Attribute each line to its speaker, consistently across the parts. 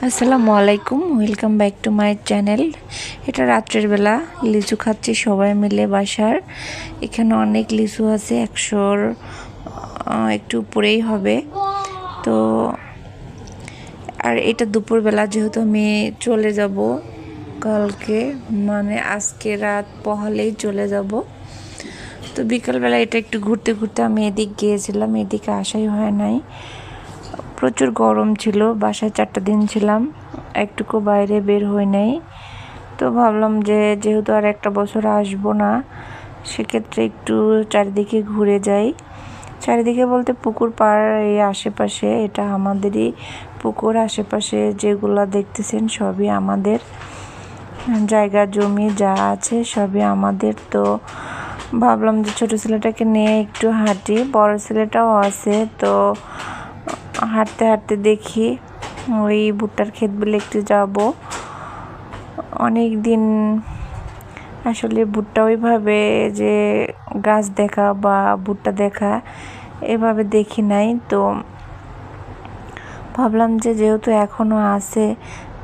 Speaker 1: আসসালামু আলাইকুম, welcome back to my channel. এটা রাত্রের বেলা লিচু খাচ্ছি সবাই মিলে বাসার। এখানে অনেক লিচু আছে, 100-র একটু উপরেই হবে। তো আর এটা দুপুরবেলা, যেহেতু আমি চলে যাব কালকে, মানে আজকে রাত পহালেই চলে যাব। তো বিকালবেলা এটা একটু ঘুরতে ঘুরতে আমি এদিক গিয়েছিলাম, এদিকে আসাই হয় নাই। প্রচুর গরম ছিল, বাসায় 4টা দিন ছিলাম, একটুকু বাইরে বের হই নাই। তো ভাবলাম যে যেহেতু আর একটা বছর আসবো না, সেক্ষেত্রে একটু চারিদিকে ঘুরে যাই। চারিদিকে বলতে পুকুর পাড় এই আশেপাশে, এটা আমাদেরই পুকুর। আশেপাশে যেগুলা দেখতেছেন সবই আমাদের, জায়গা জমি যা আছে সবই আমাদের। তো ভাবলাম যে ছোটো ছেলেটাকে নিয়ে একটু হাঁটি, বড় ছেলেটাও আছে। তো হাঁটতে হাঁটতে দেখি ওই ভুট্টার ক্ষেত বলে একটু যাব। অনেক দিন আসলে ভুট্টা ওইভাবে যে গাছ দেখা বা ভুট্টা দেখা এভাবে দেখি নাই। তো ভাবলাম যে যেহেতু এখনও আছে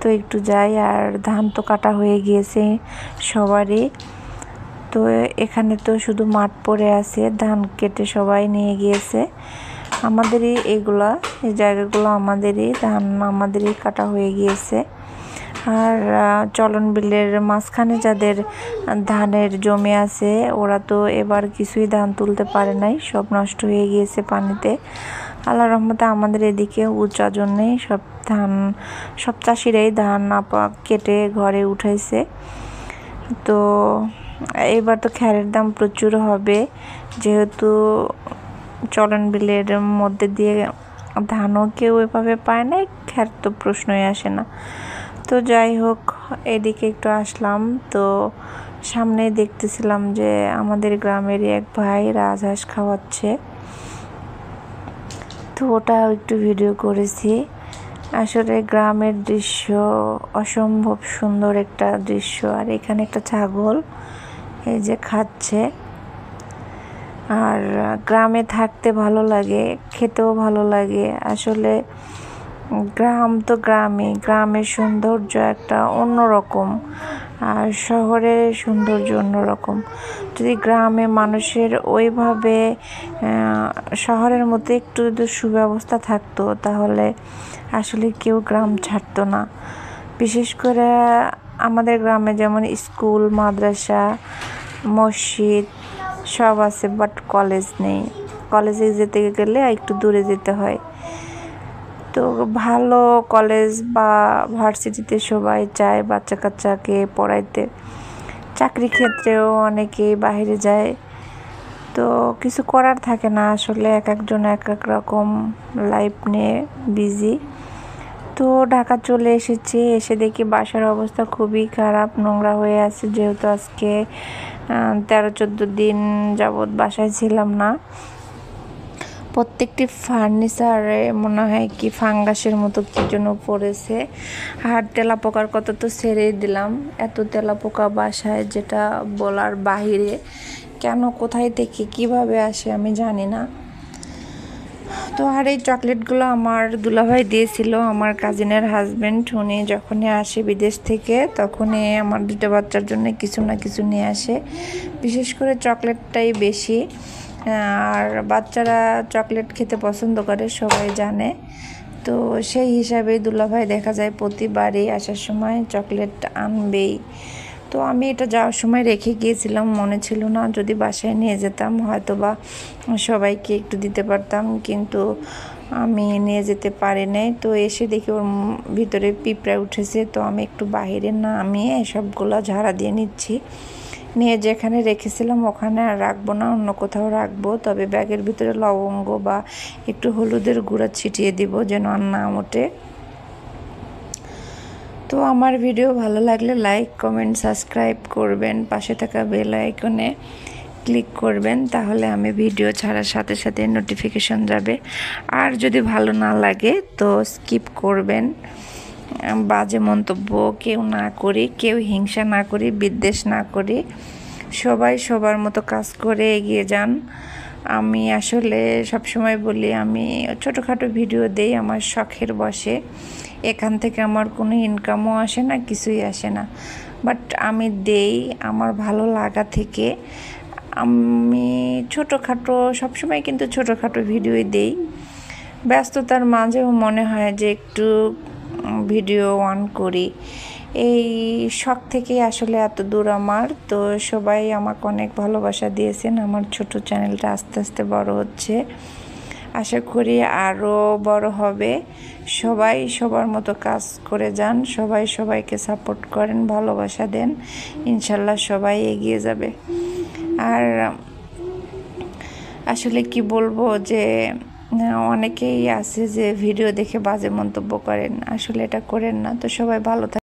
Speaker 1: তো একটু যাই। আর ধান তো কাটা হয়ে গিয়েছে সবারই। তো এখানে তো শুধু মাঠ পড়ে আছে, ধান কেটে সবাই নিয়ে গিয়েছে। আমাদেরই এগুলা, এই জায়গাগুলো আমাদেরই, ধান আমাদেরই কাটা হয়ে গিয়েছে। আর চলন বিলের মাঝখানে যাদের ধানের জমি আছে, ওরা তো এবার কিছুই ধান তুলতে পারে নাই, সব নষ্ট হয়ে গিয়েছে পানিতে। আল্লাহর রহমতে আমাদের এদিকে উঁচা জন্যে সব চাষিরাই ধান কেটে ঘরে উঠাইছে। তো এবার তো খ্যারের দাম প্রচুর হবে, যেহেতু চলন বিলের মধ্যে দিয়ে ধানও কেউ এভাবে পায় না, খ্যার তো প্রশ্নই আসে না। তো যাই হোক, এদিকে একটু আসলাম। তো সামনে দেখতেছিলাম যে আমাদের গ্রামেরই এক ভাই রাজহাঁস খাওয়াচ্ছে, তো ওটা একটু ভিডিও করেছি। আসলে গ্রামের দৃশ্য অসম্ভব সুন্দর একটা দৃশ্য। আর এখানে একটা ছাগল এই যে খাচ্ছে। আর গ্রামে থাকতে ভালো লাগে, খেতেও ভালো লাগে। আসলে গ্রাম তো গ্রামের সৌন্দর্য একটা অন্যরকম, আর শহরের সৌন্দর্য অন্যরকম। যদি গ্রামে মানুষের ওইভাবে শহরের মধ্যে একটু যদি সুব্যবস্থা থাকতো, তাহলে আসলে কেউ গ্রাম ছাড়তো না। বিশেষ করে আমাদের গ্রামে যেমন স্কুল, মাদ্রাসা, মসজিদ সব আছে, বাট কলেজ নেই। কলেজে যেতে গেলে একটু দূরে যেতে হয়। তো ভালো কলেজ বা ভার্সিটিতে সবাই চায় বাচ্চা কাচ্চাকে পড়াইতে। চাকরি ক্ষেত্রেও অনেকেই বাইরে যায়, তো কিছু করার থাকে না। আসলে এক একজন এক এক রকম লাইফ নিয়ে বিজি। তো ঢাকা চলে এসেছি, এসে দেখি বাসার অবস্থা খুবই খারাপ, নোংরা হয়ে আছে। যেহেতু আজকে 13-14 দিন যাবৎ বাসায় ছিলাম না, প্রত্যেকটি ফার্নিচারে মনে হয় কি ফাঙ্গাসের মতো কি যেন পড়েছে। আর তেলাপোকার কথা তো ছেড়েই দিলাম, এত তেলাপোকা বাসায় যেটা বলার বাহিরে। কেন, কোথায় থেকে কিভাবে আসে আমি জানি না। তো আর এই চকলেটগুলো আমার দুলাভাই দিয়েছিল, আমার কাজিনের হাজব্যান্ড। উনি যখনই আসে বিদেশ থেকে, তখনই আমার 2টা বাচ্চার জন্য কিছু না কিছু নিয়ে আসে। বিশেষ করে চকলেটটাই বেশি, আর বাচ্চারা চকলেট খেতে পছন্দ করে সবাই জানে। তো সেই হিসাবে দুলাভাই দেখা যায় প্রতিবারই আসার সময় চকলেট আনবেই। তো আমি এটা যাওয়ার সময় রেখে গিয়েছিলাম, মনে ছিল না। যদি বাসায় নিয়ে যেতাম হয়তো বা সবাইকে একটু দিতে পারতাম, কিন্তু আমি নিয়ে যেতে পারি নাই। তো এসে দেখি ওর ভিতরে পিঁপড়া উঠেছে। তো আমি একটু বাহিরে নামিয়ে সবগুলো ঝাড়া দিয়ে নিচ্ছি, নিয়ে যেখানে রেখেছিলাম ওখানে আর রাখবো না, অন্য কোথাও রাখবো। তবে ব্যাগের ভিতরে লবঙ্গ বা একটু হলুদের গুঁড়া ছিটিয়ে দিব, যেন আর না ওঠে। তো আমার ভিডিও ভালো লাগলে লাইক, কমেন্ট, সাবস্ক্রাইব করবেন, পাশে থাকা বেল আইকনে ক্লিক করবেন, তাহলে আমি ভিডিও ছাড়ার সাথে সাথে নোটিফিকেশন যাবে। আর যদি ভালো না লাগে তো স্কিপ করবেন। বাজে মন্তব্য কেউ না করি, কেউ হিংসা না করি, বিদ্বেষ না করি, সবাই সবার মতো কাজ করে এগিয়ে যান। আমি আসলে সবসময় বলি আমি ছোটোখাটো ভিডিও দেই আমার শখের বশে, এখান থেকে আমার কোনো ইনকামও আসে না, কিছুই আসে না, বাট আমি দেই আমার ভালো লাগা থেকে। আমি ছোটোখাটো সবসময় কিন্তু ছোটোখাটো ভিডিওই দেই। ব্যস্ততার মাঝেও মনে হয় যে একটু ভিডিও অন করি, এই শখ থেকেই আসলে এত দূর আমার। তো সবাই আমাকে অনেক ভালোবাসা দিয়েছেন, আমার ছোট চ্যানেলটা আস্তে আস্তে বড় হচ্ছে, আশা করি আরও বড় হবে। সবাই সবার মতো কাজ করে যান, সবাই সবাইকে সাপোর্ট করেন, ভালোবাসা দেন, ইনশাল্লাহ সবাই এগিয়ে যাবে। আর আসলে কি বলবো যে অনেকেই আছে যে ভিডিও দেখে বাজে মন্তব্য করেন, আসলে এটা করেন না। তো সবাই ভালো থাকেন।